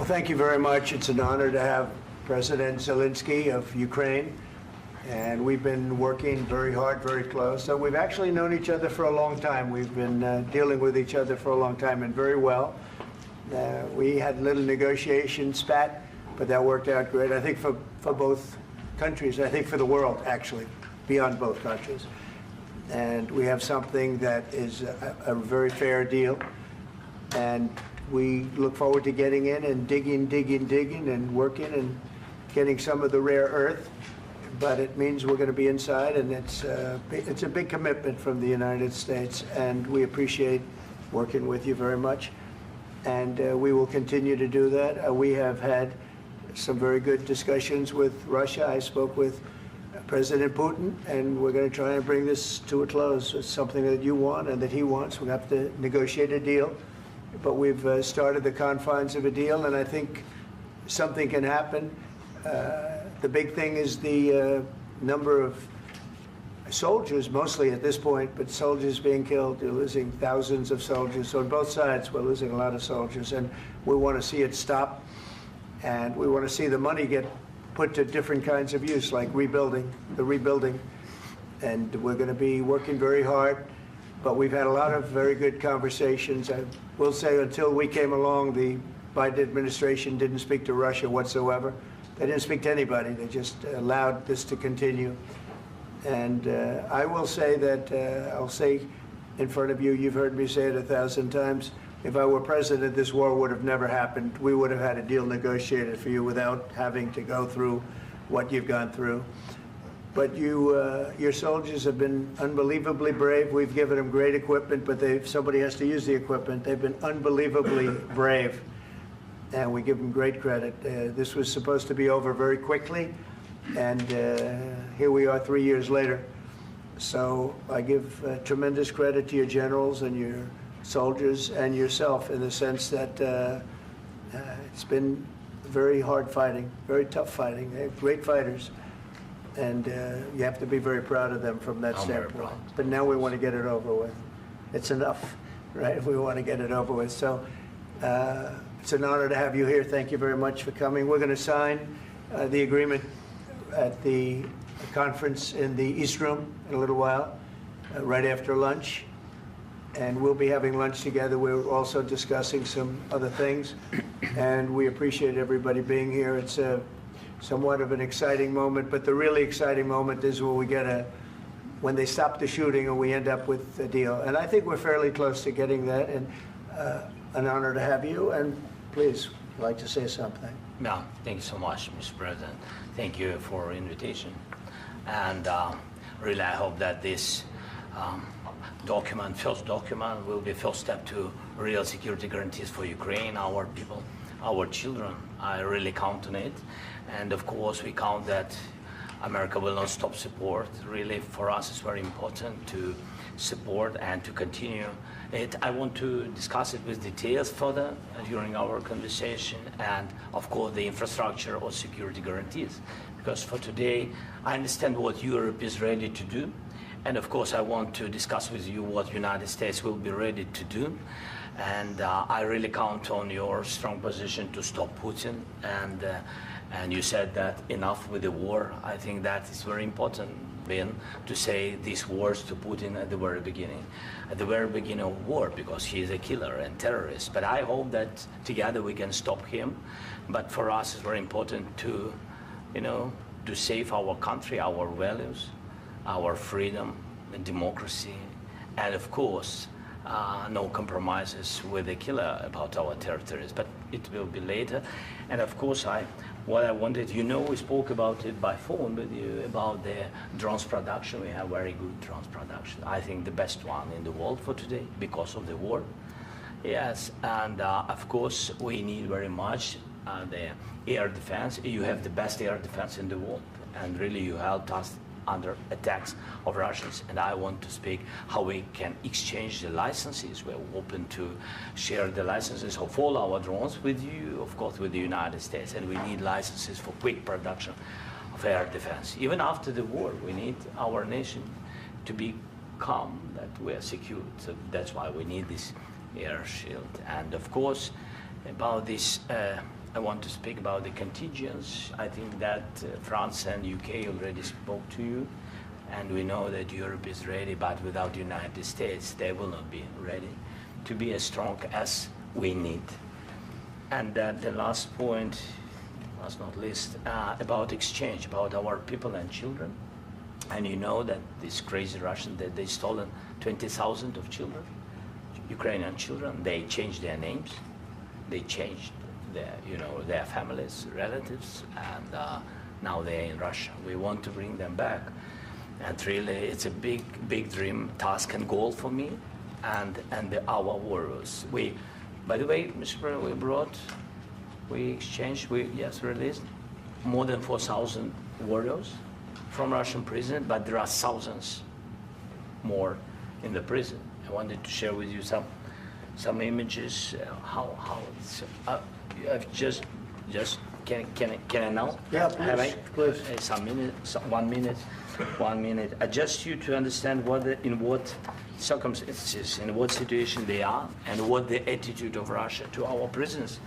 Well, thank you very much. It's an honor to have President Zelenskyy of Ukraine. And we've been working very hard, very close. So we've actually known each other for a long time. We've been dealing with each other for a long time and very well. We had a little negotiation spat, but that worked out great. I think for both countries, I think for the world, actually, beyond both countries. And we have something that is a very fair deal. And we look forward to getting in and digging and working and getting some of the rare earth. But it means we're going to be inside, and it's a big commitment from the United States, and we appreciate working with you very much. And we will continue to do that. We have had some very good discussions with Russia. I spoke with President Putin, and we're going to try and bring this to a close. It's something that you want and that he wants. We have to negotiate a deal, but we've started the confines of a deal, and I think something can happen. The big thing is the number of soldiers, mostly at this point, but soldiers being killed. You're losing thousands of soldiers. So on both sides, we're losing a lot of soldiers, and we want to see it stop. And we want to see the money get put to different kinds of use, like rebuilding. And we're going to be working very hard. But we've had a lot of very good conversations. I will say until we came along, the Biden administration didn't speak to Russia whatsoever. They didn't speak to anybody. They just allowed this to continue. And I will say that, I'll say in front of you, you've heard me say it 1,000 times, if I were president, this war would have never happened. We would have had a deal negotiated for you without having to go through what you've gone through. But your soldiers have been unbelievably brave. We've given them great equipment, but somebody has to use the equipment. They've been unbelievably brave. And we give them great credit. This was supposed to be over very quickly, and here we are 3 years later. So I give tremendous credit to your generals and your soldiers and yourself in the sense that it's been very hard fighting, very tough fighting. They're great fighters, and you have to be very proud of them from that standpoint. But now we want to get it over with. It's enough, right? We want to get it over with. So. It's an honor to have you here. Thank you very much for coming. We're going to sign the agreement at the conference in the East Room in a little while, right after lunch. And we'll be having lunch together. We're also discussing some other things. And we appreciate everybody being here. It's somewhat of an exciting moment, but the really exciting moment is when they stop the shooting and we end up with a deal. And I think we're fairly close to getting that. And an honor to have you, and please, I'd like to say something. Yeah, thank you so much, Mr. President. Thank you for the invitation. And really, I hope that this first document, will be a first step to real security guarantees for Ukraine, our people, our children. I really count on it. And of course, we count that America will not stop support. Really, for us, it's very important to support and to continue it. I want to discuss it with details further during our conversation, and of course the infrastructure or security guarantees, because for today I understand what Europe is ready to do, and of course I want to discuss with you what the United States will be ready to do. And I really count on your strong position to stop Putin, and you said that enough with the war. I think that is very important, Ben, to say these words to Putin at the very beginning of war, because he is a killer and terrorist. But I hope that together we can stop him. But for us, it's very important to, to save our country, our values, our freedom and democracy, and of course, no compromises with the killer about our territories. But it will be later. And of course, what I wanted, we spoke about it by phone with you about the drones production. We have very good drones production. I think the best one in the world for today because of the war. Yes, and of course, we need very much the air defense. You have the best air defense in the world, and really you helped us under attacks of Russians. And I want to speak how we can exchange the licenses. We're open to share the licenses of all our drones with you, of course, with the United States. And we need licenses for quick production of air defense. Even after the war, we need our nation to be calm, that we are secure. So that's why we need this air shield. And of course, about this I want to speak about the contingents. I think that France and UK already spoke to you, and we know that Europe is ready, but without the United States, they will not be ready to be as strong as we need. And the last point, last not least, about exchange, about our people and children. And you know that these crazy Russians, that they stolen 20,000 of children, Ukrainian children. They changed their names, they changed their families, relatives, and now they're in Russia. We want to bring them back, and really, it's a big dream, task, and goal for me, and our warriors. By the way, Mr. President, we exchanged, released more than 4,000 warriors from Russian prison, but there are thousands more in the prison. I wanted to share with you some images. How it's. I've just can I now? Yeah, please. Some minutes, 1 minute, 1 minute. Just you to understand in what circumstances, in what situation they are, and what the attitude of Russia to our prisoners.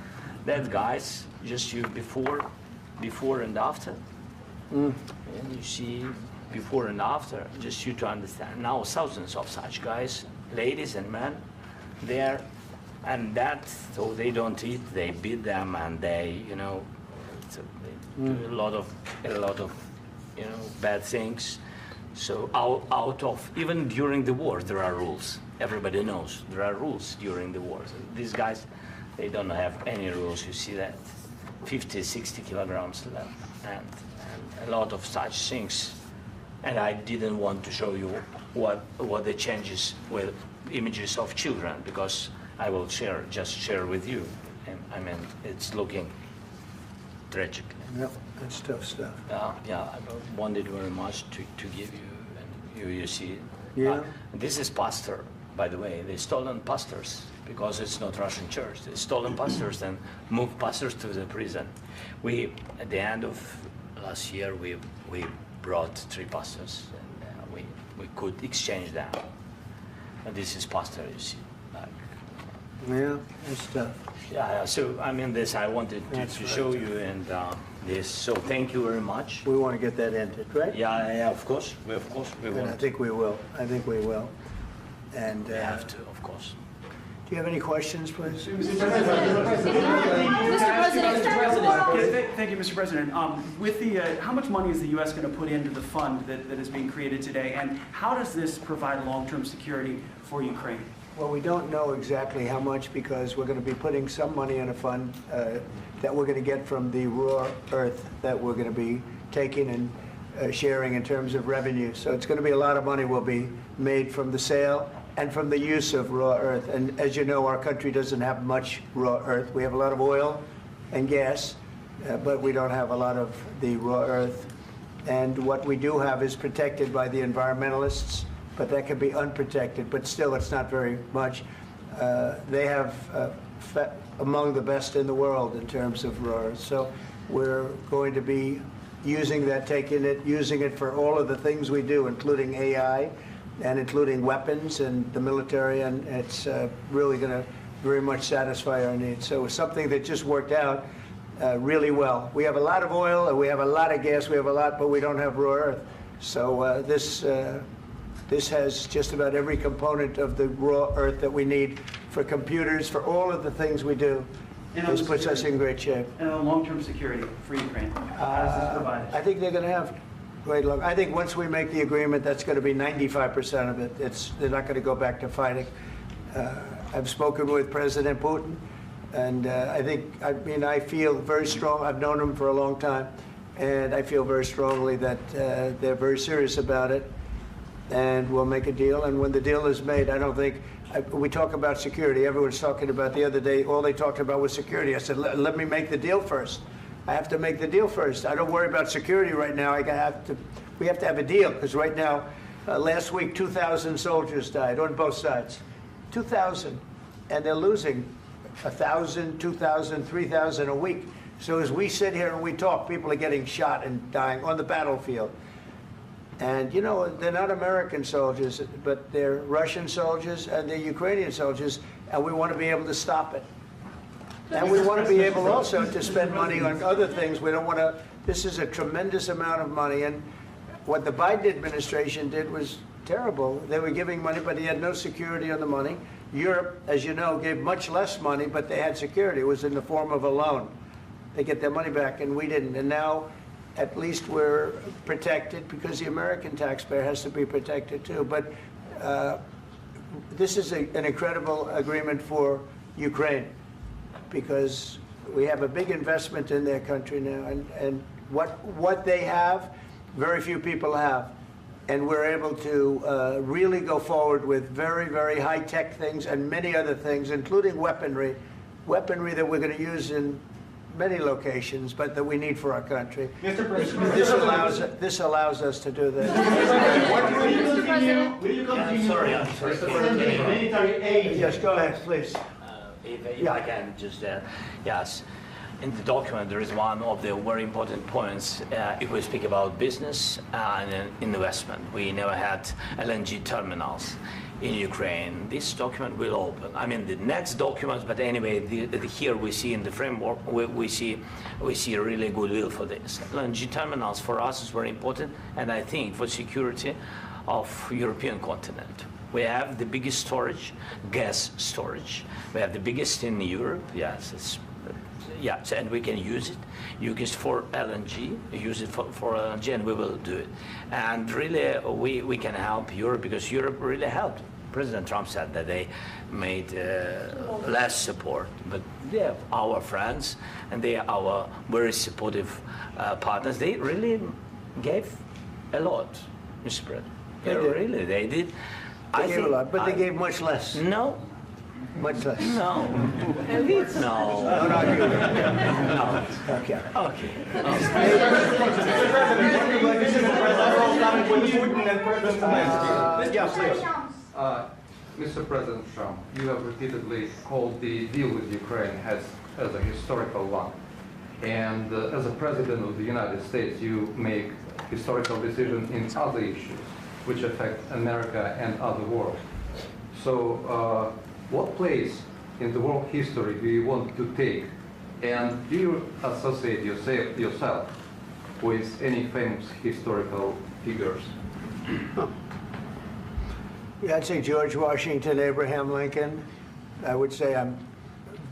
That guys, just you before and after. And you see before and after, just you to understand. Now thousands of such guys, ladies and men, there. And that, so they don't eat, they beat them, and they do a lot of bad things. So out of, even during the war, there are rules. Everybody knows there are rules during the war. So these guys, they don't have any rules. You see that, 50, 60 kilograms left, and a lot of such things. And I didn't want to show you what the changes with images of children, because I will just share with you. And I mean, it's looking tragic. Yep, that's tough stuff. Yeah, I wanted very much to give you, and you see it. Yeah. This is pastor, by the way. They stolen pastors, because it's not Russian church. They stolen pastors and moved pastors to the prison. At the end of last year, we brought 3 pastors, and we could exchange them. And this is pastor, you see. Yeah, that's tough. Yeah, so I mean, this I wanted to show you, and this. So thank you very much. We want to get that ended, right? Yeah, of course. We And want. I think we will. And We have to, of course. do you have any questions, please? Mr. President. Thank you, Mr. President. With the, how much money is the U.S. going to put into the fund that is being created today, and how does this provide long-term security for Ukraine? Well, we don't know exactly how much, because we're going to be putting some money in a fund that we're going to get from the raw earth that we're going to be taking and sharing in terms of revenue. So it's going to be a lot of money will be made from the sale and from the use of raw earth. And as you know, our country doesn't have much raw earth. We have a lot of oil and gas, but we don't have a lot of the raw earth. And what we do have is protected by the environmentalists, but that can be unprotected, but still it's not very much. They have among the best in the world in terms of raw earth. So we're going to be using that, using it for all of the things we do, including AI and including weapons and the military, and it's really going to very much satisfy our needs. So it's something that just worked out really well. We have a lot of oil, and we have a lot of gas, we have a lot, but we don't have raw earth. So this has just about every component of the raw earth that we need for computers, for all of the things we do. This puts us in great shape. And on long-term security for Ukraine, how does this provide? I think they're going to have great luck. I think once we make the agreement, that's going to be 95% of it. They're not going to go back to fighting. I've spoken with President Putin, and I feel very strong. I've known him for a long time, and I feel very strongly that they're very serious about it, and we'll make a deal. And when the deal is made, I don't think, we talk about security. Everyone's talking about the other day, all they talked about was security. I said, let me make the deal first. I have to make the deal first. I don't worry about security right now. We have to have a deal, because right now, last week, 2,000 soldiers died on both sides. 2,000. And they're losing 1,000, 2,000, 3,000 a week. So as we sit here and we talk, people are getting shot and dying on the battlefield. And, you know, they're not American soldiers, but they're Russian soldiers and they're Ukrainian soldiers, and we want to be able to stop it. And we want to be able also to spend money on other things. We don't want to, this is a tremendous amount of money. And what the Biden administration did was terrible. They were giving money, but he had no security on the money. Europe, as you know, gave much less money, but they had security. It was in the form of a loan. They get their money back, and we didn't. And now, at least we're protected because the American taxpayer has to be protected too. But this is an incredible agreement for Ukraine because we have a big investment in their country now, and what they have, very few people have. And we're able to really go forward with very, very high-tech things and many other things, including weaponry that we're going to use in many locations, but that we need for our country. Mr. President, This allows us to do that. will you continue I'm sorry. sending military aid? Yes, go ahead, please. If I can just, yes. In the document, there is one of the very important points. If we speak about business and investment, we never had LNG terminals in Ukraine. This document will open. I mean, the next documents, but anyway, here we see in the framework, we see really goodwill for this. LNG terminals for us is very important, and I think for security of European continent. We have the biggest storage, gas storage. We have the biggest in Europe. Yes, yes, and we can use it. Use it for LNG. Use it for LNG, and we will do it. And really, we can help Europe because Europe really helped. President Trump said that they made less support, but they are our friends and they are our very supportive partners. They really gave a lot, Mr. President. They did. They gave a lot, but they gave much less. No. Much less. No. No. No, not you. No. Okay. Okay. Mr. President Trump, you have repeatedly called the deal with Ukraine as a historical one. And as a President of the United States, you make historical decisions in other issues which affect America and other world. So what place in the world history do you want to take? And do you associate yourself with any famous historical figures? Yeah, I'd say George Washington, Abraham Lincoln. I would say I'm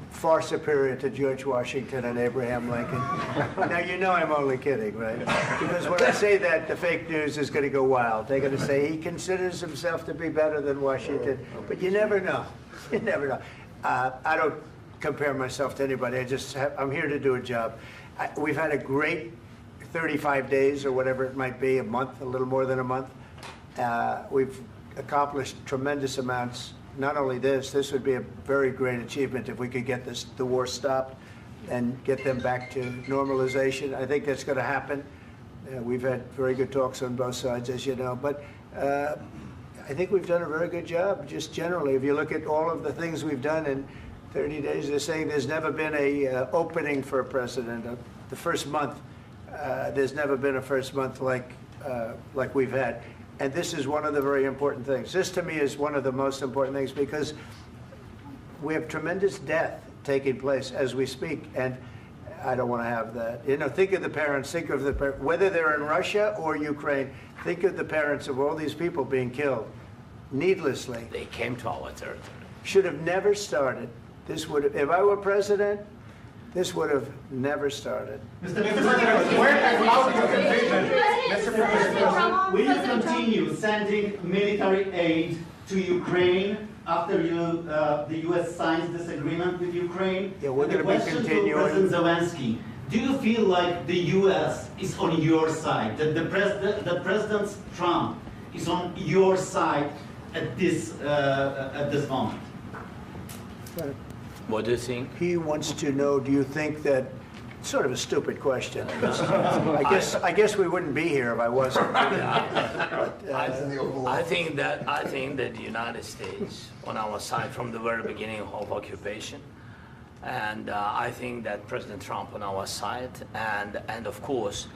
far superior to George Washington and Abraham Lincoln. Now, you know I'm only kidding, right? Because when I say that, the fake news is going to go wild. They're going to say he considers himself to be better than Washington. But you never know. You never know. I don't compare myself to anybody. I'm here to do a job. We've had a great 35 days or whatever it might be, a month, a little more than a month. We've accomplished tremendous amounts. Not only this would be a very great achievement if we could get the war stopped and get them back to normalization. I think that's going to happen. We've had very good talks on both sides, as you know. But I think we've done a very good job, just generally. If you look at all of the things we've done in 30 days, they're saying there's never been a opening for a president. The first month, there's never been a first month like we've had. And this is one of the very important things. This, to me, is one of the most important things because we have tremendous death taking place as we speak, and I don't want to have that. You know, think of the parents, whether they're in Russia or Ukraine, think of the parents of all these people being killed needlessly. They came to our territory. Should have never started. This would have, if I were president, this would have never started. Mr. President, where has allowed your decision? Mr. President, will you continue sending military aid to Ukraine after the U.S. signs this agreement with Ukraine? Yeah, we're And the going to be question continuing. to President Zelenskyy, do you feel like the U.S. is on your side, that President Trump is on your side at this moment? What do you think? He wants to know, do you think that, sort of a stupid question. I guess we wouldn't be here if I wasn't. I think that the United States on our side from the very beginning of occupation, and I think that President Trump on our side, and of course,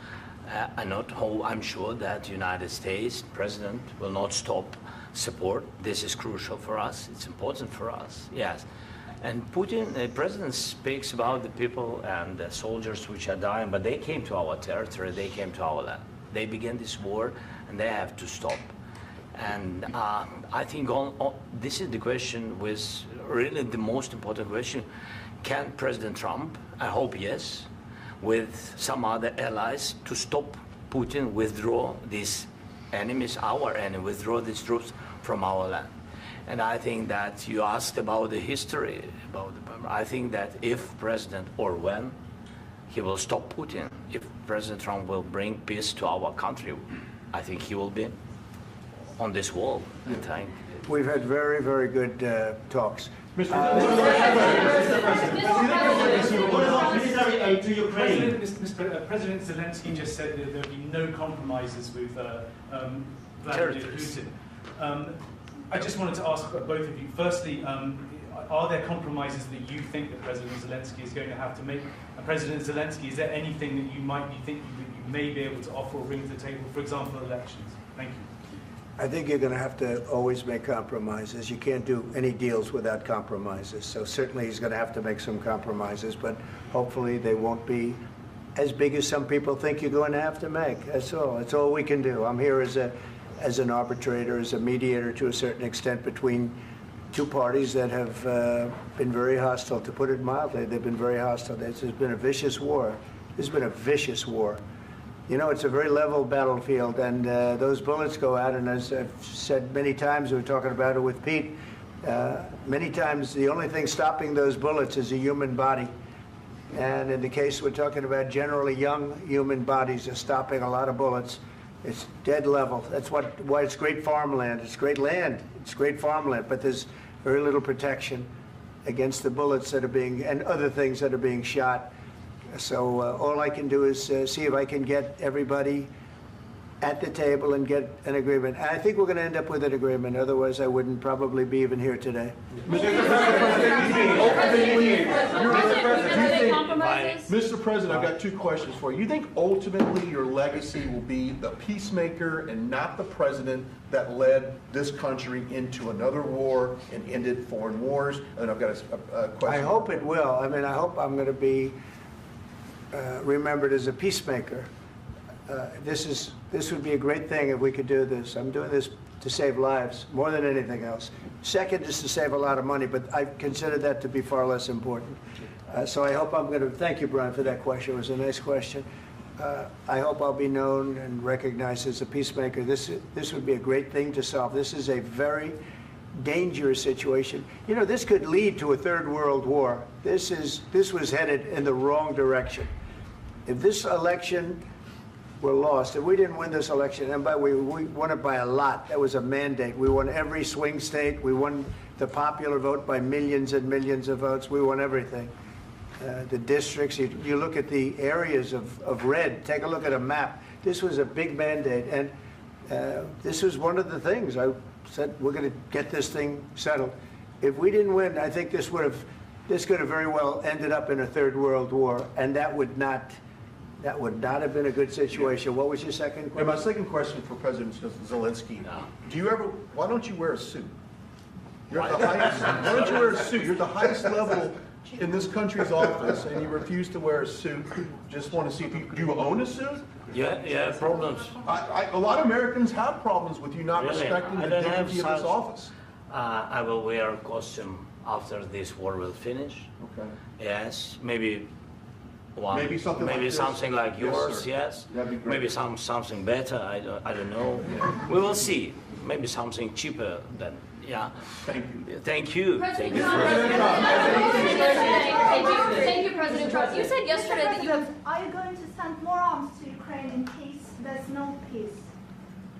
I'm sure that the United States President will not stop support. This is crucial for us. It's important for us. Yes. And Putin, the president speaks about the people and the soldiers which are dying, but they came to our territory, they came to our land. They began this war, and they have to stop. And I think this is the question, with really the most important question. Can President Trump, I hope yes, with some other allies, to stop Putin, withdraw these enemies, our enemy, withdraw these troops from our land? And I think that you asked about the history, I think that if President, or when, he will stop Putin, if President Trump will bring peace to our country, I think he will be on this wall. I think. We've had very, very good talks. What about military aid to Ukraine? President Zelenskyy just said that there will be no compromises with Vladimir Putin. I just wanted to ask both of you, firstly, are there compromises that you think that President Zelenskyy is going to have to make? And President Zelenskyy, is there anything that you might be thinking that you may be able to offer or bring to the table, for example, elections? Thank you. I think you're going to have to always make compromises. You can't do any deals without compromises. So certainly he's going to have to make some compromises, but hopefully they won't be as big as some people think you're going to have to make. That's all. That's all we can do. I'm here as an arbitrator, as a mediator to a certain extent between two parties that have been very hostile, to put it mildly. They've been very hostile. There's been a vicious war. There's been a vicious war. You know, it's a very level battlefield, and those bullets go out, and as I've said many times, we were talking about it with Pete, many times the only thing stopping those bullets is a human body. And in the case we're talking about, generally young human bodies are stopping a lot of bullets. It's dead level. That's why it's great farmland. It's great land. It's great farmland, but there's very little protection against the bullets that are being, and other things that are being shot. So all I can do is see if I can get everybody at the table and get an agreement. And I think we're going to end up with an agreement. Otherwise, I wouldn't probably be even here today. Mr. President, I've got two questions for you. You think ultimately your legacy will be the peacemaker and not the president that led this country into another war and ended foreign wars? And I've got a question. I hope it will. I mean, I hope I'm going to be remembered as a peacemaker. This would be a great thing if we could do this. I'm doing this to save lives more than anything else. Second is to save a lot of money, but I consider that to be far less important. So I hope I'm going to, thank you, Brian, for that question. It was a nice question. I hope I'll be known and recognized as a peacemaker. This would be a great thing to solve. This is a very dangerous situation. You know, this could lead to a third world war. This was headed in the wrong direction. If this election were lost, if we didn't win this election, and we won it by a lot, that was a mandate. We won every swing state. We won the popular vote by millions and millions of votes. We won everything. The districts, you look at the areas of red, take a look at a map. This was a big mandate, and this was one of the things. I said, we're going to get this thing settled. If we didn't win, I think this could have very well ended up in a third world war, and that would not have been a good situation. What was your second question? And my second question for President Zelenskyy, why don't you wear a suit? You're at the highest, why don't you wear a suit? You're at the highest level in this country's office, and you refuse to wear a suit. Just want to see if do you own a suit? Yeah, problems. A lot of Americans have problems with you not Really? respecting the dignity of this office. I will wear a costume after this war will finish. Okay. Yes, maybe one. Maybe something like this? Something like Yes, yours. sir. Yes. That'd be great. Maybe something better. I don't know. We will see. Maybe something cheaper than. Yeah. Thank you. Thank you. President Thank Trump. you. Thank you, President Trump. You said yesterday that you have. Are you going to send more arms to Ukraine in case there's no peace?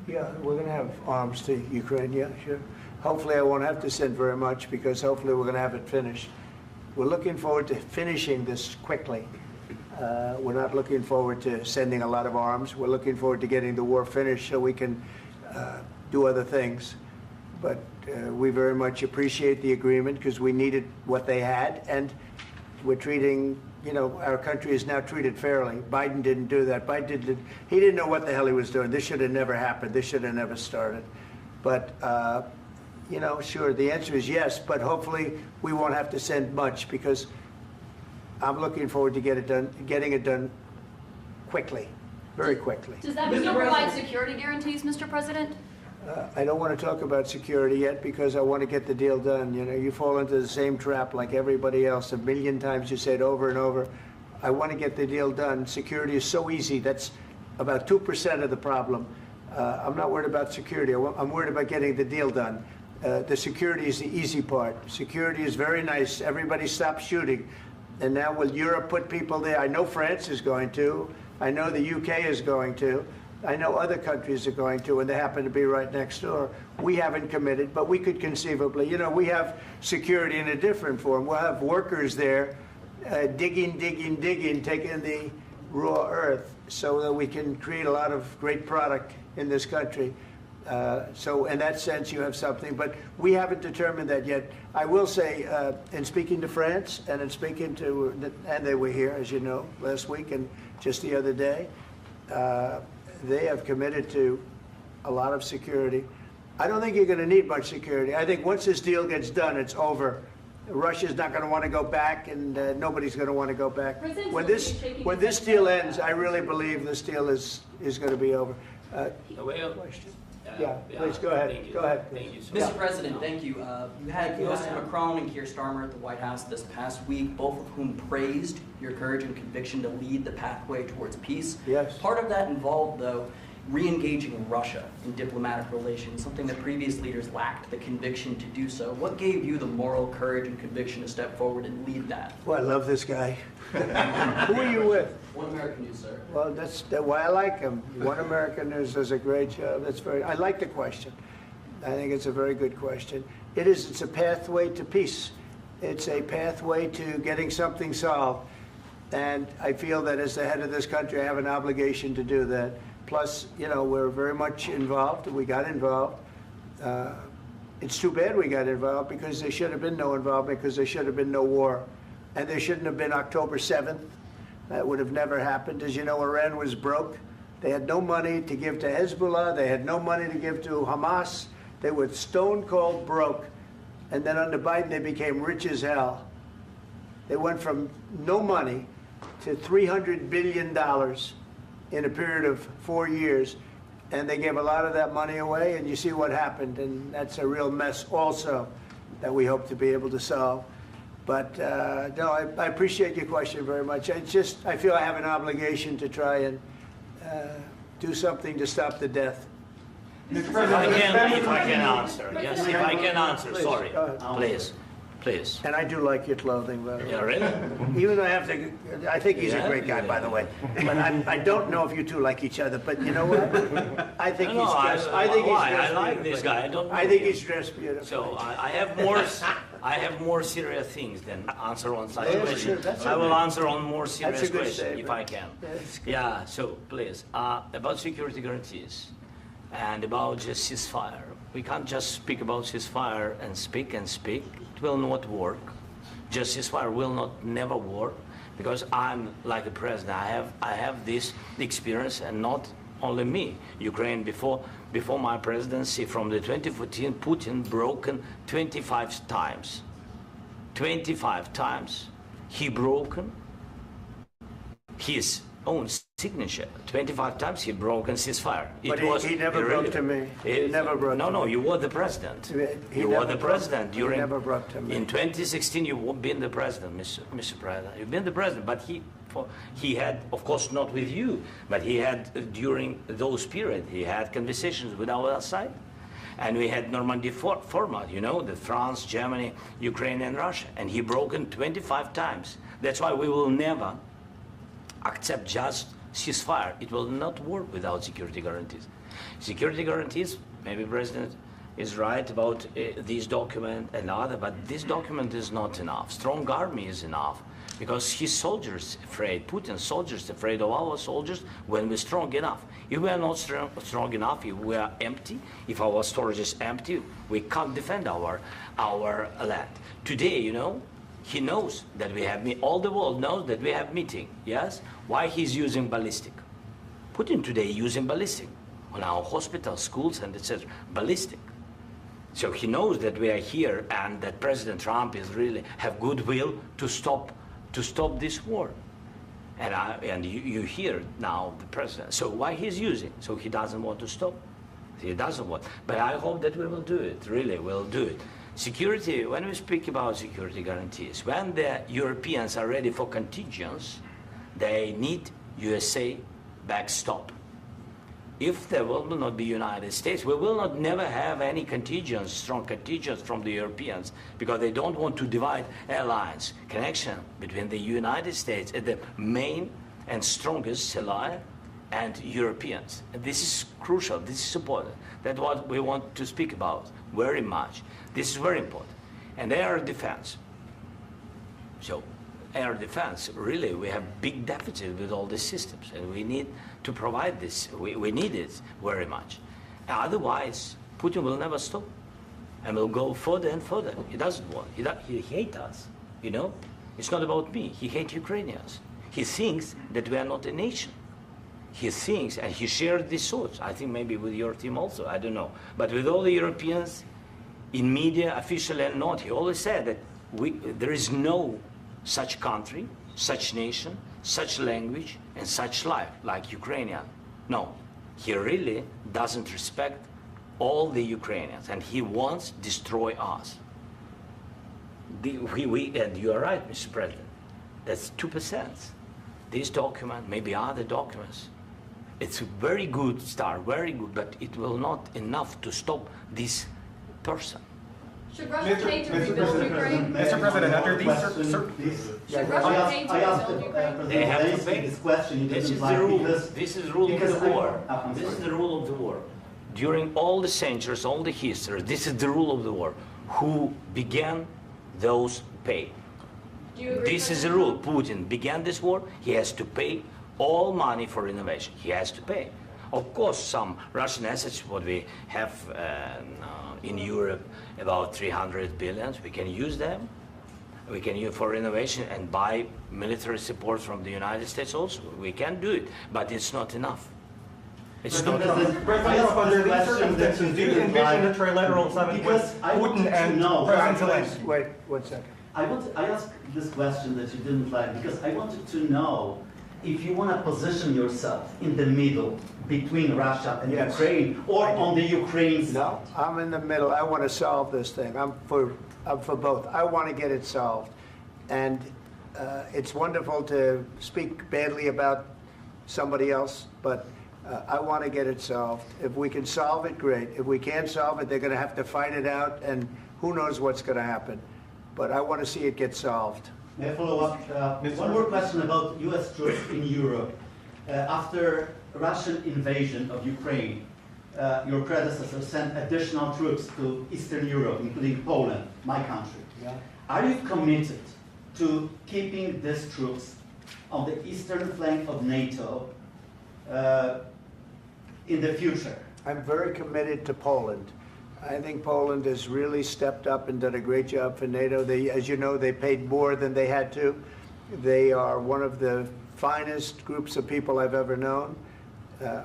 Yeah, we're going to have arms to Ukraine, yeah, sure. Hopefully I won't have to send very much, because hopefully we're going to have it finished. We're looking forward to finishing this quickly. We're not looking forward to sending a lot of arms. We're looking forward to getting the war finished so we can do other things. But we very much appreciate the agreement, because we needed what they had, and we're treating, you know, our country is now treated fairly. Biden didn't do that. He didn't know what the hell he was doing. This should have never happened. This should have never started. But, you know, sure, the answer is yes, but hopefully we won't have to send much because I'm looking forward to getting it done quickly, very quickly. Does that mean you'll provide security guarantees, Mr. President? I don't want to talk about security yet because I want to get the deal done. You know, you fall into the same trap like everybody else. A million times you say it over and over. I want to get the deal done. Security is so easy. That's about 2% of the problem. I'm not worried about security. I'm worried about getting the deal done. The security is the easy part. Security is very nice. Everybody stopped shooting. And now will Europe put people there? I know France is going to. I know the UK is going to. I know other countries are going to, and they happen to be right next door. We haven't committed, but we could conceivably. You know, we have security in a different form. We'll have workers there digging, taking the raw earth so that we can create a lot of great product in this country. So in that sense, you have something, but we haven't determined that yet. I will say, in speaking to France and in speaking to, and they were here, as you know, last week and just the other day, they have committed to a lot of security. I don't think you're going to need much security. I think once this deal gets done, it's over. Russia's not going to want to go back, and nobody's going to want to go back. When this deal ends, I really believe this deal is going to be over. Question? Yeah, please go ahead. Thank you. Go ahead. Thank you, sir. Mr. President, thank you. You had Mr. Macron and Keir Starmer at the White House this past week, both of whom praised your courage and conviction to lead the pathway towards peace. Yes. Part of that involved, though, re-engaging Russia in diplomatic relations, something that previous leaders lacked the conviction to do so. What gave you the moral courage and conviction to step forward and lead that? Well, I love this guy. Who are you with? One American News, sir. Well, that's why I like him. One American News does a great job. I like the question. I think it's a very good question. It's a pathway to peace. It's a pathway to getting something solved. And I feel that as the head of this country, I have an obligation to do that. Plus, you know, we're very much involved. We got involved. It's too bad we got involved because there should have been no involvement because there should have been no war. And there shouldn't have been October 7th. That would have never happened. As you know, Iran was broke. They had no money to give to Hezbollah. They had no money to give to Hamas. They were stone cold broke. And then under Biden, they became rich as hell. They went from no money to $300 billion in a period of 4 years. And they gave a lot of that money away, and you see what happened. And that's a real mess also that we hope to be able to solve. But no, I appreciate your question very much. I feel I have an obligation to try and do something to stop the death. If I can answer. Yes, if I can answer. Please, Sorry. go ahead. Please. Please. And I do like your clothing, by the way. Yeah, really? Even though I think he's a great guy, by the way. But I don't know if you two like each other. But you know what? I think he's dressed. I think he's dressed. I like this guy. I don't know I think him. he's dressed beautifully. So I have more serious things than answer on such Yeah, questions. sure, that's I will okay. answer on more serious That's a good questions if statement. I can. That's good. Yeah. So please, about security guarantees and about just ceasefire. We can't just speak about ceasefire and speak and speak. It will not work. Just ceasefire will not never work because I'm like a president. I have this experience, and not only me. Ukraine before my presidency, from the 2014, Putin broken 25 times. 25 times he broken his own signature. 25 times he broken ceasefire. But he never broke to me. He never broke to me. No, you were the president. He You were the president He during. never broke to me. In 2016, you've been the president, Mr. President. You've been the president, but he had, of course, not with you, but he had during those periods, he had conversations with our side. And we had Normandy format, you know, the France, Germany, Ukraine, and Russia. And he broken 25 times. That's why we will never accept just ceasefire. It will not work without security guarantees. Security guarantees, maybe President is right about this document and other, but this document is not enough. Strong army is enough because his soldiers afraid, Putin's soldiers afraid of our soldiers when we're strong enough. If we are not strong enough, if we are empty, if our storage is empty, we can't defend our land. Today, you know, he knows that we have, all the world knows that we have meeting, yes? Why he's using ballistic? Putin today using ballistic on our hospitals, schools, and etc. Ballistic. So he knows that we are here and that President Trump is really have goodwill to stop this war. And you hear now the president. So why he's using? So he doesn't want to stop. He doesn't want. But I hope that we will do it. Really, we'll do it. Security. When we speak about security guarantees, when the Europeans are ready for contingents, they need USA backstop. If there will not be United States, we will not never have any contingents, strong contingents from the Europeans, because they don't want to divide alliance connection between the United States and the main and strongest ally and Europeans. And this is crucial, this is important. That's what we want to speak about very much. This is very important. And air defense. So air defense, really, we have big deficit with all these systems, and we need to provide this. We need it very much. Otherwise, Putin will never stop, and will go further and further. He doesn't want. He hates us. You know, it's not about me. He hates Ukrainians. He thinks that we are not a nation. He thinks, and he shared these thoughts. I think maybe with your team also. I don't know, but with all the Europeans, in media, officially and not, he always said that there is no such country, such nation, such language, and such life like Ukrainian. No, he really doesn't respect all the Ukrainians, and he wants to destroy us. And you are right, Mr. President. That's 2%. This document, maybe other documents, it's a very good start, very good, but it will not enough to stop this person. Should Russia pay to rebuild Ukraine? Mr. President, under these Should Russia pay to I asked rebuild Ukraine? They have to Zelensky pay. this question. This is the rule. This is the rule of the war. This is the rule of the war. During all the centuries, all the history, this is the rule of the war. Who began, those pay. Do you agree? This is the rule. Putin began this war. He has to pay all money for innovation. He has to pay. Of course, some Russian assets, what we have in Europe, about 300 billion, we can use them. We can use for innovation and buy military support from the United States also. We can do it, but it's not enough. It's not enough. President, under these circumstances, do you envision a trilateral summit with Putin and President Zelensky? Wait 1 second. I asked this question that you didn't like because I wanted to know if you want to position yourself in the middle between Russia and Yes. Ukraine, or on the Ukraine side. No, I'm in the middle. I want to solve this thing. I'm for both. I want to get it solved. And it's wonderful to speak badly about somebody else, but I want to get it solved. If we can solve it, great. If we can't solve it, they're going to have to fight it out, and who knows what's going to happen. But I want to see it get solved. May I follow up? One more question about U.S. troops in Europe. After Russian invasion of Ukraine, your predecessor sent additional troops to Eastern Europe, including Poland, my country. Yeah. Are you committed to keeping these troops on the eastern flank of NATO in the future? I'm very committed to Poland. I think Poland has really stepped up and done a great job for NATO. They, as you know, they paid more than they had to. They are one of the finest groups of people I've ever known.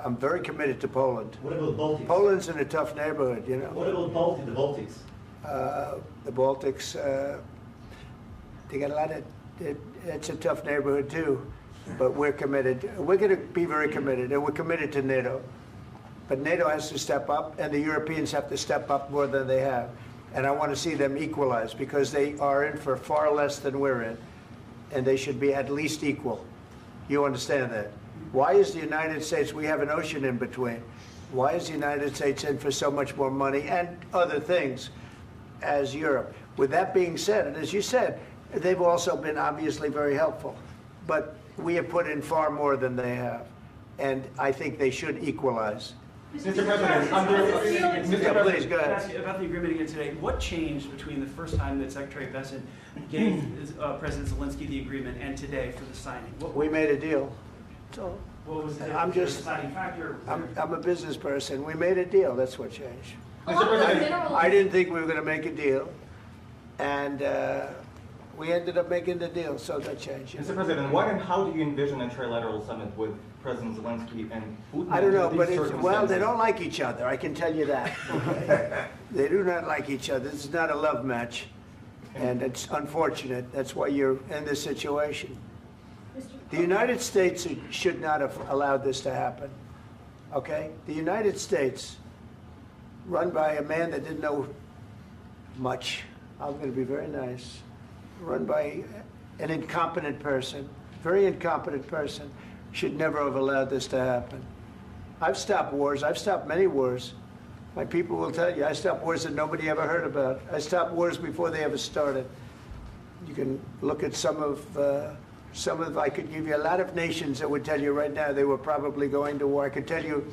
I'm very committed to Poland. What about Baltics? Poland's in a tough neighborhood, you know. What about the Baltics? The Baltics, they got a lot of, it's a tough neighborhood too, but we're committed. We're going to be very committed, and we're committed to NATO. But NATO has to step up, and the Europeans have to step up more than they have. And I want to see them equalize, because they are in for far less than we're in, and they should be at least equal. You understand that? Why is the United States, we have an ocean in between, why is the United States in for so much more money and other things as Europe? With that being said, and as you said, they've also been obviously very helpful, but we have put in far more than they have, and I think they should equalize. Mr. President, Please, go ahead. Ask you about the agreement again today. What changed between the first time that Secretary Bessent gave President Zelensky the agreement and today for the signing? We made a deal. So What was the I'm just- deciding factor? I'm a business person. We made a deal. That's what changed. Mr. President, I didn't think we were going to make a deal, and we ended up making the deal, so that changed. Mr. President, what and how do you envision a trilateral summit with President Zelensky and Putin? I don't know, under but these well, they circumstances? don't like each other, I can tell you that. They do not like each other. This is not a love match, and it's unfortunate. That's why you're in this situation. The United States should not have allowed this to happen, okay? The United States, run by a man that didn't know much, I'm going to be very nice, run by an incompetent person, very incompetent person, should never have allowed this to happen. I've stopped wars. I've stopped many wars. My people will tell you, I stopped wars that nobody ever heard about. I stopped wars before they ever started. You can look at some of, I could give you a lot of nations that would tell you right now they were probably going to war. I could tell you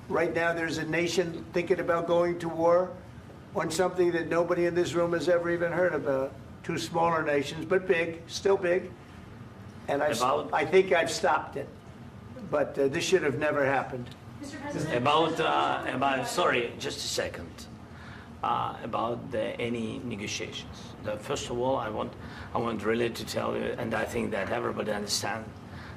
right now there's a nation thinking about going to war on something that nobody in this room has ever even heard about. Two smaller nations, but big, still big. And I think I've stopped it. But this should have never happened. Mr. President. About sorry, just a second. About any negotiations. First of all, I want really to tell you, and I think that everybody understands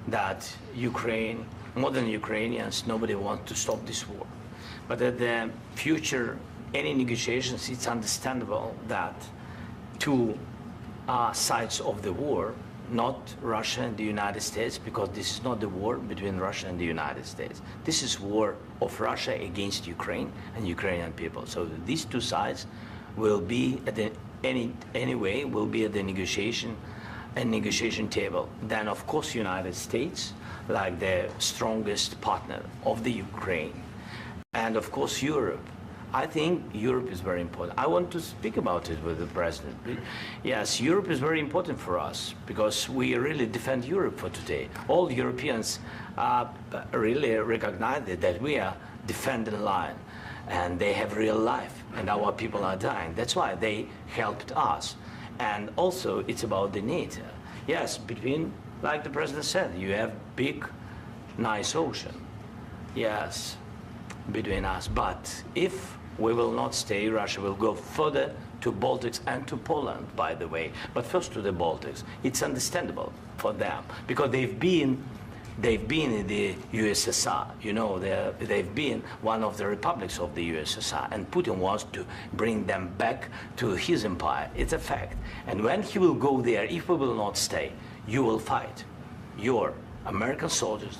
that Ukraine, modern Ukrainians, nobody wants to stop this war. But at the future, any negotiations, it's understandable that two sides of the war, not Russia and the United States, because this is not the war between Russia and the United States. This is war of Russia against Ukraine and Ukrainian people. So these two sides will be at the anyway will be at the negotiation table. Then of course United States, like the strongest partner of the Ukraine, and of course Europe. I think Europe is very important. I want to speak about it with the president. Yes, Europe is very important for us because we really defend Europe for today. All Europeans really recognize that we are defending line, and they have real life, and our people are dying. That's why they helped us. And also, it's about the NATO. Yes, between, like the president said, you have big, nice ocean. Yes, between us. But if we will not stay, Russia will go further to Baltics and to Poland, by the way. But first to the Baltics. It's understandable for them because they've been in the USSR. You know, they've been one of the republics of the USSR, and Putin wants to bring them back to his empire. It's a fact. And when he will go there, if we will not stay, you will fight. Your American soldiers,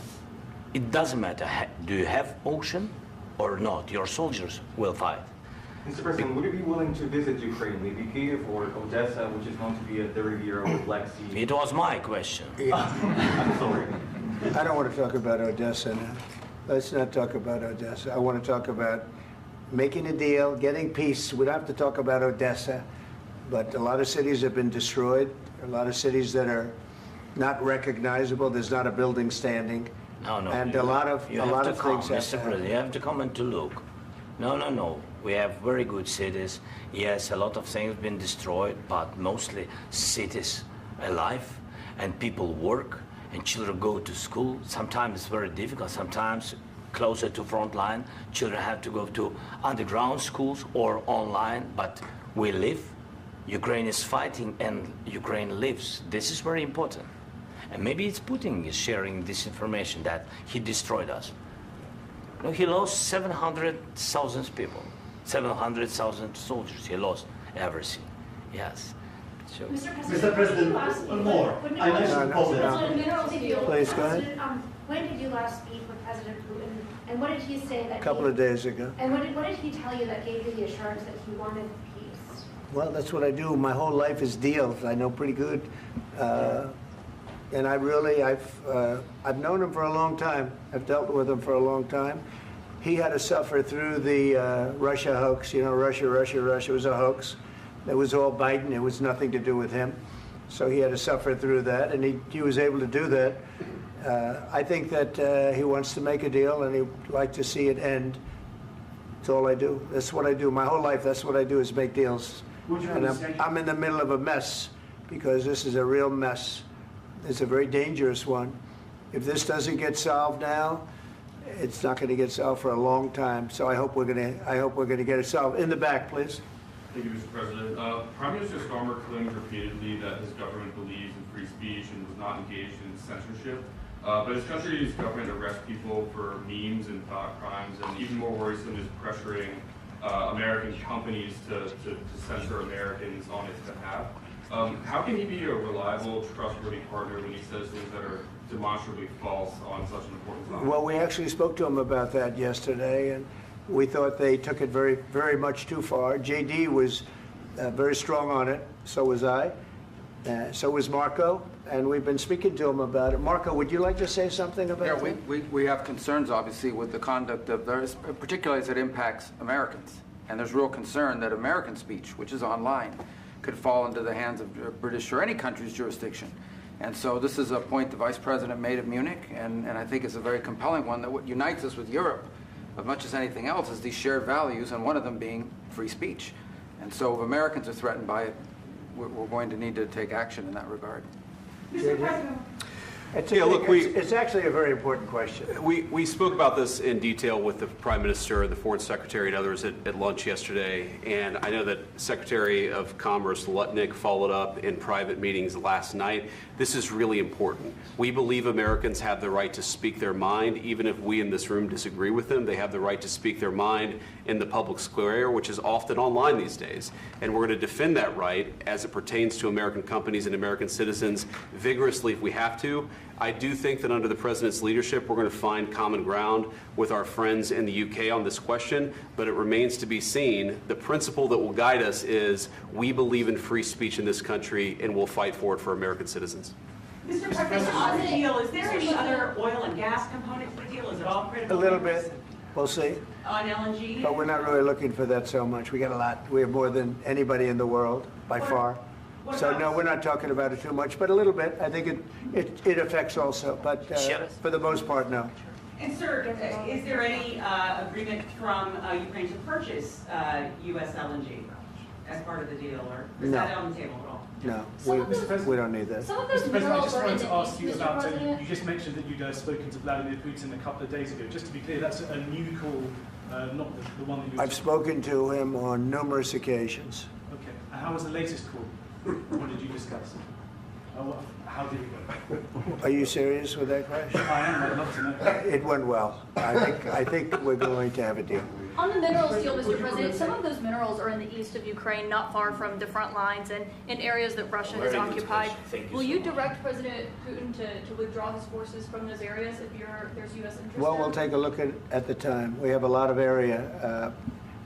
it doesn't matter, do you have ocean or not, your soldiers will fight. Mr. President, would you be willing to visit Ukraine, maybe Kyiv or Odessa, which is known to be at the Riviera or Black Sea? It was my question. I'm sorry. I don't want to talk about Odessa now. Let's not talk about Odessa. I want to talk about making a deal, getting peace. We don't have to talk about Odessa, but a lot of cities have been destroyed. A lot of cities that are not recognizable. There's not a building standing. No. And a lot of things have Mr. President, you have to come and to look. No. We have very good cities. Yes, a lot of things have been destroyed, but mostly cities alive, and people work, and children go to school. Sometimes it's very difficult. Sometimes closer to front line, children have to go to underground schools or online, but we live. Ukraine is fighting, and Ukraine lives. This is very important. And maybe it's Putin is sharing this information that he destroyed us. No, he lost 700,000 people, 700,000 soldiers. He lost everything. Yes. So. Mr. President, one more. I mentioned Poland. Please, go ahead. When did you last speak with President Putin, and what did he say that? A couple of days ago. And what did he tell you that gave you the assurance that he wanted peace? Well, that's what I do. My whole life is deals. I know pretty good. And I've known him for a long time. I've dealt with him for a long time. He had to suffer through the Russia hoax. You know, Russia was a hoax. It was all Biden. It was nothing to do with him. So he had to suffer through that, and he was able to do that. I think that he wants to make a deal, and he'd like to see it end. That's all I do. That's what I do. My whole life, that's what I do is make deals. And I'm in the middle of a mess because this is a real mess. It's a very dangerous one. If this doesn't get solved now, it's not going to get solved for a long time. So I hope we're going to get it solved. In the back, please. Thank you, Mr. President. Prime Minister Starmer claimed repeatedly that his government believes in free speech and was not engaged in censorship. But his country's government arrests people for memes and thought crimes, and even more worrisome is pressuring American companies to censor Americans on its behalf. How can he be a reliable, trustworthy partner when he says things that are demonstrably false on such an important topic? Well, we actually spoke to him about that yesterday, and we thought they took it very, very much too far. JD was very strong on it. So was I. So was Marco, and we've been speaking to him about it. Marco, would you like to say something about that? We have concerns, obviously, with the conduct of those, particularly as it impacts Americans. And there's real concern that American speech, which is online, could fall into the hands of British or any country's jurisdiction. And so this is a point the Vice President made at Munich, and I think it's a very compelling one, that what unites us with Europe, as much as anything else, is these shared values, and one of them being free speech. And so if Americans are threatened by it, we're going to need to take action in that regard. Mr. President. It's actually a very important question. We spoke about this in detail with the Prime Minister, the Foreign Secretary, and others at lunch yesterday, and I know that Secretary of Commerce Lutnick followed up in private meetings last night. This is really important. We believe Americans have the right to speak their mind, even if we in this room disagree with them. They have the right to speak their mind in the public square, which is often online these days, and we're going to defend that right as it pertains to American companies and American citizens vigorously if we have to. I do think that under the President's leadership, we're going to find common ground with our friends in the UK on this question, but it remains to be seen. The principle that will guide us is we believe in free speech in this country, and we'll fight for it for American citizens. Mr. President, on the deal, is there any other oil and gas component to the deal? Is it all critical? A little bit. We'll see. On LNG? But we're not really looking for that so much. We got a lot. We have more than anybody in the world, by far. So no, we're not talking about it too much, but a little bit. I think it affects also, but for the most part, no. And sir, is there any agreement from Ukraine to purchase U.S. LNG as part of the deal, or is that on the table at all? No, we don't need that. Some of those Mr. President, I just minerals are in wanted the to ask east, you Mr. about, President. you just mentioned that you'd spoken to Vladimir Putin a couple of days ago. Just to be clear, that's a new call, not the one that you... I've spoken to him on numerous occasions. Okay, and how was the latest call? What did you discuss? How did it go? Are you serious with that question? I am, I'd love to know. It went well. I think we're going to have a deal. On the minerals deal, Mr. President, some of those minerals are in the east of Ukraine, not far from the front lines and in areas that Russia has occupied. Will you direct President Putin to withdraw his forces from those areas if there's U.S. interest? Well, we'll take a look at the time. We have a lot of area.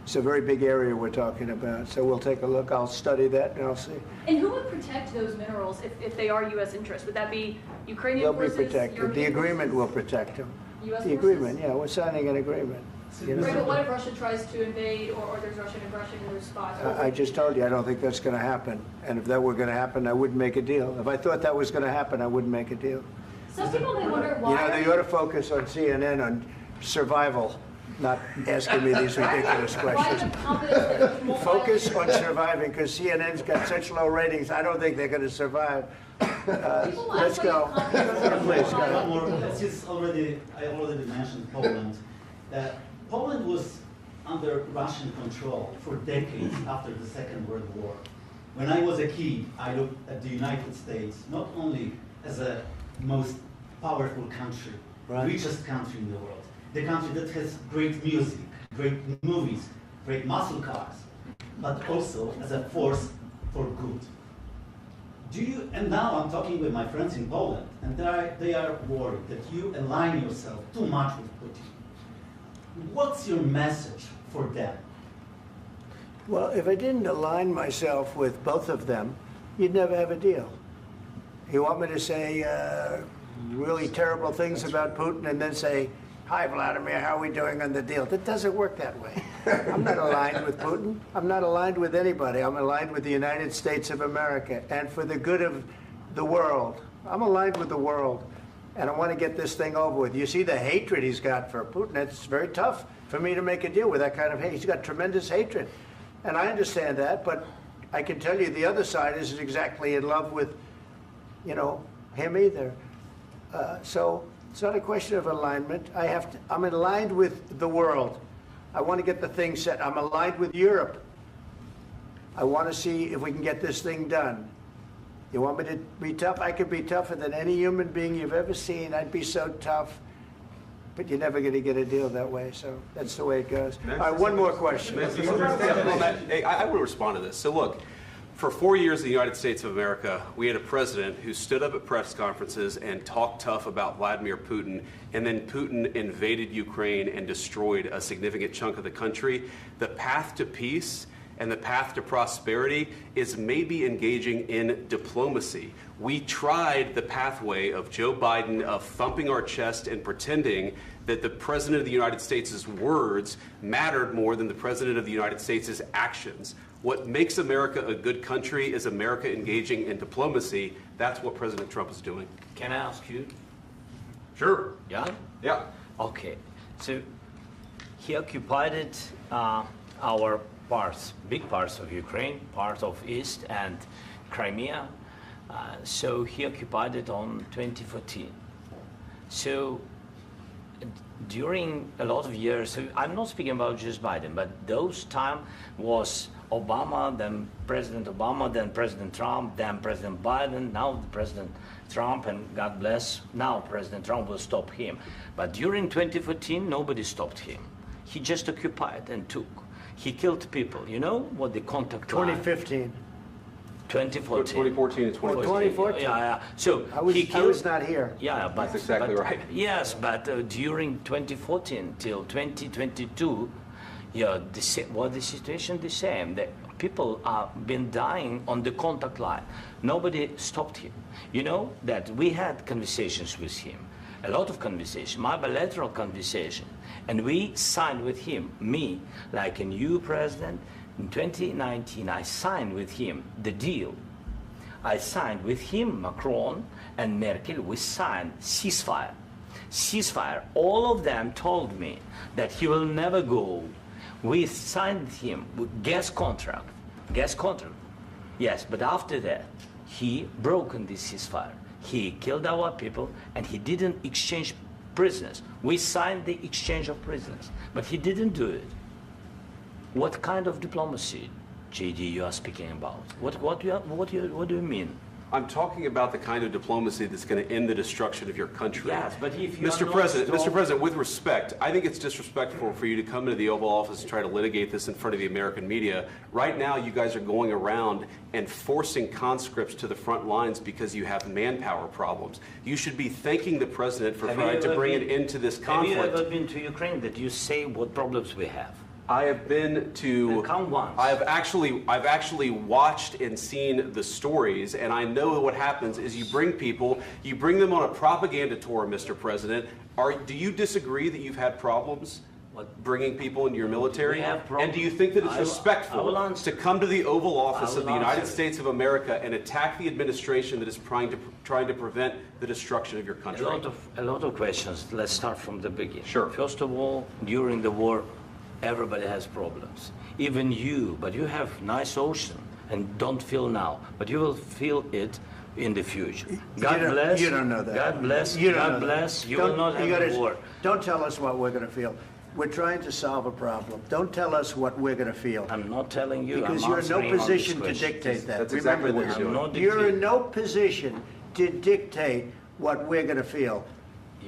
It's a very big area we're talking about, so we'll take a look. I'll study that and I'll see. And who would protect those minerals if they are U.S. interests? Would that be Ukrainian They'll forces? be protected. European The agreement forces? will protect them. U.S. The forces? agreement, yeah, we're signing an agreement. You know? Right, but what if Russia tries to invade or there's Russian aggression in those spots? I just told you, I don't think that's going to happen. And if that were going to happen, I wouldn't make a deal. If I thought that was going to happen, I wouldn't make a deal. Some people may wonder why. You know, they ought to focus on CNN on survival, not asking me these ridiculous questions. Focus on surviving, because CNN's got such low ratings, I don't think they're going to survive. Let's go. Please, go. One more. Since I already mentioned Poland, Poland was under Russian control for decades after the Second World War. When I was a kid, I looked at the United States not only as a most powerful country, richest country in the world, the country that has great music, great movies, great muscle cars, but also as a force for good. And now I'm talking with my friends in Poland, and they are worried that you align yourself too much with Putin. What's your message for them? Well, if I didn't align myself with both of them, you'd never have a deal. You want me to say really terrible things about Putin and then say, "Hi, Vladimir, how are we doing on the deal?" That doesn't work that way. I'm not aligned with Putin. I'm not aligned with anybody. I'm aligned with the United States of America and for the good of the world. I'm aligned with the world, and I want to get this thing over with. You see the hatred he's got for Putin. It's very tough for me to make a deal with that kind of hate. He's got tremendous hatred, and I understand that, but I can tell you the other side isn't exactly in love with, him either. So it's not a question of alignment. I'm aligned with the world. I want to get the thing set. I'm aligned with Europe. I want to see if we can get this thing done. You want me to be tough? I could be tougher than any human being you've ever seen. I'd be so tough. But you're never going to get a deal that way, so that's the way it goes. All right, one more question. Hey, I want to respond to this. So look, for 4 years in the United States of America, we had a president who stood up at press conferences and talked tough about Vladimir Putin, and then Putin invaded Ukraine and destroyed a significant chunk of the country. The path to peace and the path to prosperity is maybe engaging in diplomacy. We tried the pathway of Joe Biden of thumping our chest and pretending that the President of the United States' words mattered more than the President of the United States' actions. What makes America a good country is America engaging in diplomacy. That's what President Trump is doing. Can I ask you? Sure. Yeah? Yeah. Okay. So he occupied our parts, big parts of Ukraine, part of East and Crimea. So he occupied it on 2014. So during a lot of years, so I'm not speaking about just Biden, but those time was Obama, then President Obama, then President Trump, then President Biden, now President Trump, and God bless, now President Trump will stop him. But during 2014, nobody stopped him. He just occupied and took. He killed people. You know what the contact line? 2015. 2014 2014. and 2015. 2014. Yeah. So I was not here. Yeah, but that's exactly right. Yes, but during 2014 till 2022, yeah, the situation the same. The people have been dying on the contact line. Nobody stopped him. You know that we had conversations with him, a lot of conversation, my bilateral conversation, and we signed with him, me, like a new president. In 2019, I signed with him the deal. I signed with him, Macron and Merkel, we signed ceasefire. Ceasefire. All of them told me that he will never go. We signed him with gas contract. Gas contract. Yes, but after that, he broken this ceasefire. He killed our people and he didn't exchange prisoners. We signed the exchange of prisoners, but he didn't do it. What kind of diplomacy, JD, you are speaking about? What do you mean? I'm talking about the kind of diplomacy that's going to end the destruction of your country. Yes, but if you Mr. President, with respect, I think it's disrespectful for you to come into the Oval Office and try to litigate this in front of the American media. Right now, you guys are going around and forcing conscripts to the front lines because you have manpower problems. You should be thanking the President for trying to bring an end to this conflict. Have you ever been to Ukraine that you say what problems we have? I have been to. Count once. I've actually watched and seen the stories, and I know what happens is you bring them on a propaganda tour, Mr. President. Do you disagree that you've had problems bringing people into your military? And do you think that it's respectful to come to the Oval Office of the United States of America and attack the administration that is trying to prevent the destruction of your country? A lot of questions. Let's start from the beginning. Sure. First of all, during the war, everybody has problems, even you, but you have nice ocean and don't feel now, but you will feel it in the future. God bless. You don't know that. God bless. You God bless. You will not have a war. Don't tell us what we're going to feel. We're trying to solve a problem. Don't tell us what we're going to feel. I'm not telling you. Because you're in no position to dictate that. That's exactly what you're doing. You're in no position to dictate what we're going to feel.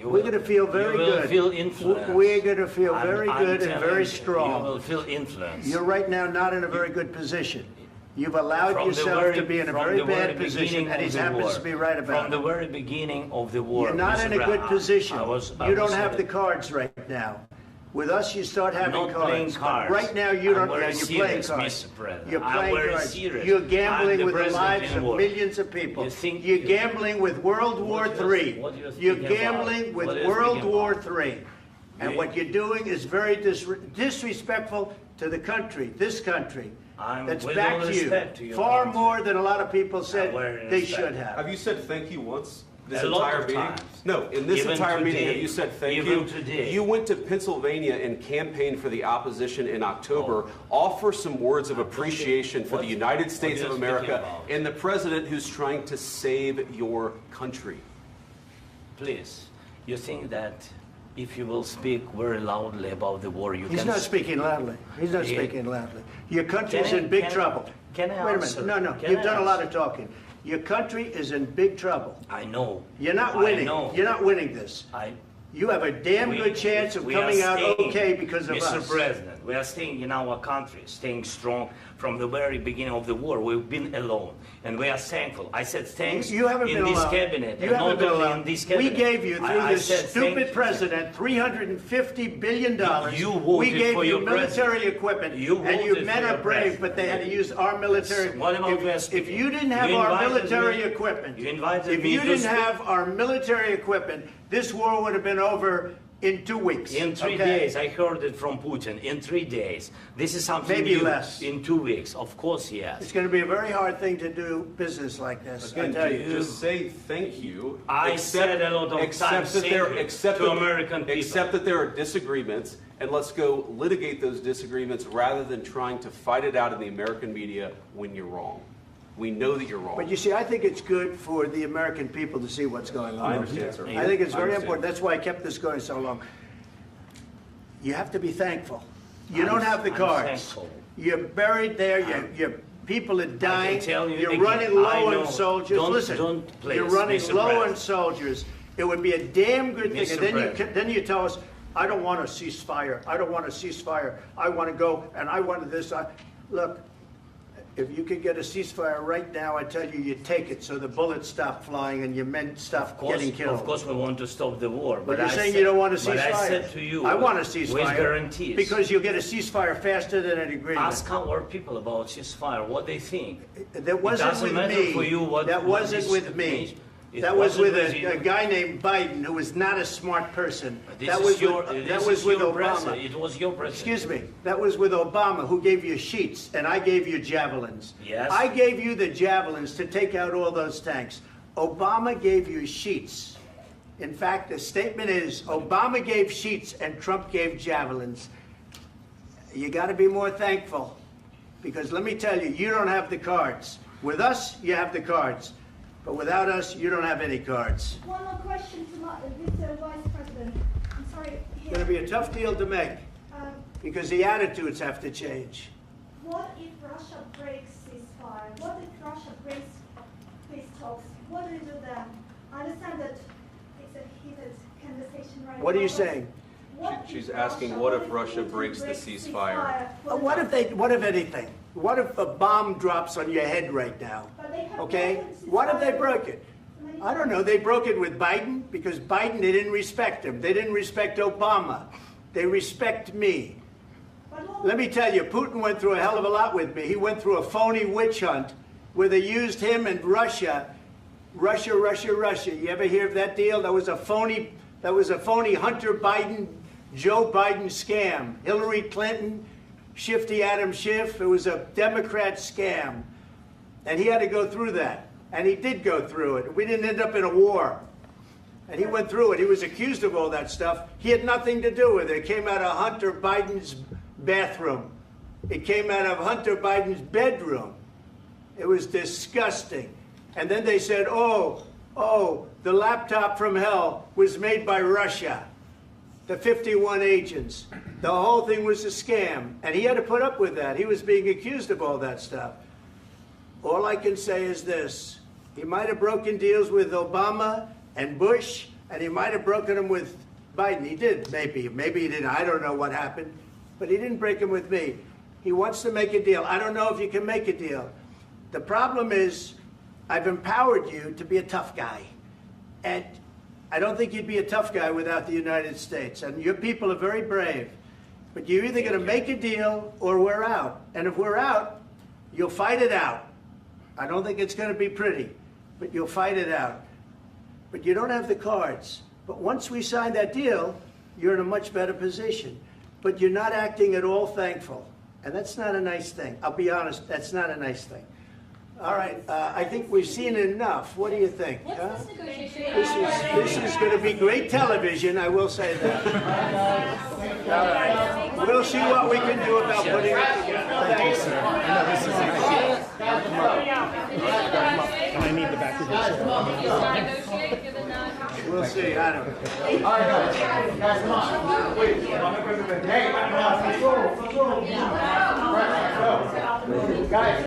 We're going to feel very good. You will feel influence. We're going to feel very good and very strong. You will feel influence. You're right now not in a very good position. You've allowed yourself to be in a very bad position, and he happens to be right about it. From the very beginning of the war. You're not in a good position. You don't have the cards right now. With us, you start having cards. Right now, you don't. You're playing cards. You're playing cards. You're gambling with the lives of millions of people. You're gambling with World War III. You're gambling with World War III. And what you're doing is very disrespectful to the country, this country. That's back to you. Far more than a lot of people said they should have. Have you said thank you once? This entire meeting? No, in this entire meeting, have you said thank you? You went to Pennsylvania and campaigned for the opposition in October. Offer some words of appreciation for the United States of America and the president who's trying to save your country. Please, you think that if you will speak very loudly about the war, you can... He's not speaking loudly. He's not speaking loudly. Your country is in big trouble. Can I Wait a minute. No, you've done a lot of talking. Your country is in big trouble. I know. You're not I winning. know. You're not winning this. You have a damn good chance of coming out okay because of us. Mr. President, we are staying in our country, staying strong from the very beginning of the war. We've been alone, and we are thankful. I said thanks you haven't in been this alone. cabinet, You and haven't not been only alone. in this cabinet. We gave you, through I this said stupid president, $350 billion. You voted we gave for you your military president. equipment, You and you voted men for are your brave, president. but they had to use our military. What about If you didn't have You our invited military me- equipment, You invited if me you to didn't speak. have our military equipment, this war would have been over in 2 weeks. In 3 days, I heard it from Putin. In 3 days, this is something Maybe new. less. In 2 weeks, of course, yes. It's going to be a very hard thing to do business like this. I Again, tell you. just say thank you. I said a lot of times that there, thank you accept to that- American people. Accept that there are disagreements, and let's go litigate those disagreements rather than trying to fight it out in the American media when you're wrong. We know that you're wrong. But you see, I think it's good for the American people to see what's going on. I understand, sir. I think it's I very understand. important. That's why I kept this going so long. You have to be thankful. You I'm- don't have the I'm cards. thankful. You're buried there. Your people are dying. tell you You're again, running I low know. on soldiers. Don't- Listen, don't please, you're running Mr. low on President. soldiers. It would be a damn good thing. Mr. And then President. then you tell us, I don't want a ceasefire. I don't want a ceasefire. I want to go and I want this. Look, if you could get a ceasefire right now, I tell you, you take it so the bullets stop flying and your men stop getting killed. Of course, we want to stop the war. But you're I saying said- you don't want a ceasefire. But I said to you, I want a ceasefire. with guarantees. Because you'll get a ceasefire faster than an agreement. Ask our people about ceasefire, what they think. That wasn't doesn't with matter me. for you what- That what wasn't is with the me. nation. It That was wasn't with with you. a guy named Biden, who was not a smart person. This That is was your, with, this that is was with your Obama. president. It was your president. Excuse me. That was with Obama, who gave you sheets, and I gave you javelins. Yes. I gave you the javelins to take out all those tanks. Obama gave you sheets. In fact, the statement is Obama gave sheets and Trump gave javelins. You got to be more thankful, because let me tell you, you don't have the cards. With us, you have the cards. But without us, you don't have any cards. One more question to Mr. Vice President. I'm sorry. It's going to be a tough deal to make, because the attitudes have to change. What if Russia breaks ceasefire? What if Russia breaks peace talks? What do you do then? I understand that it's a heated conversation right now. What are you but saying? what She's if asking, what if Russia breaks the ceasefire? What if anything? What if a bomb drops on your head right now? But they have Okay? broken ceasefire. What if they broke it? I don't know. They broke it with Biden because Biden, they didn't respect him. They didn't respect Obama. They respect me. Let me tell you, Putin went through a hell of a lot with me. He went through a phony witch hunt where they used him and Russia. Russia. You ever hear of that deal? That was a phony Hunter Biden, Joe Biden scam. Hillary Clinton, Shifty Adam Schiff. It was a Democrat scam. And he had to go through that. And he did go through it. We didn't end up in a war. And he went through it. He was accused of all that stuff. He had nothing to do with it. It came out of Hunter Biden's bathroom. It came out of Hunter Biden's bedroom. It was disgusting. And then they said, oh, the laptop from hell was made by Russia. The 51 agents. The whole thing was a scam. And he had to put up with that. He was being accused of all that stuff. All I can say is this. He might have broken deals with Obama and Bush, and he might have broken them with Biden. He did, maybe. Maybe he didn't. I don't know what happened. But he didn't break them with me. He wants to make a deal. I don't know if you can make a deal. The problem is, I've empowered you to be a tough guy. And I don't think you'd be a tough guy without the United States. And your people are very brave. But you're either going to make a deal or we're out. And if we're out, you'll fight it out. I don't think it's going to be pretty, but you'll fight it out. But you don't have the cards. But once we sign that deal, you're in a much better position. But you're not acting at all thankful. And that's not a nice thing. I'll be honest, that's not a nice thing. All right, I think we've seen enough. What do you think? Huh? This is going to be great television, I will say that. All right. We'll see what we can do about putting it together. Thank you, sir. I need the back of We'll see. I don't know. All right, guys, come on. Wait, hey, let's go. Guys.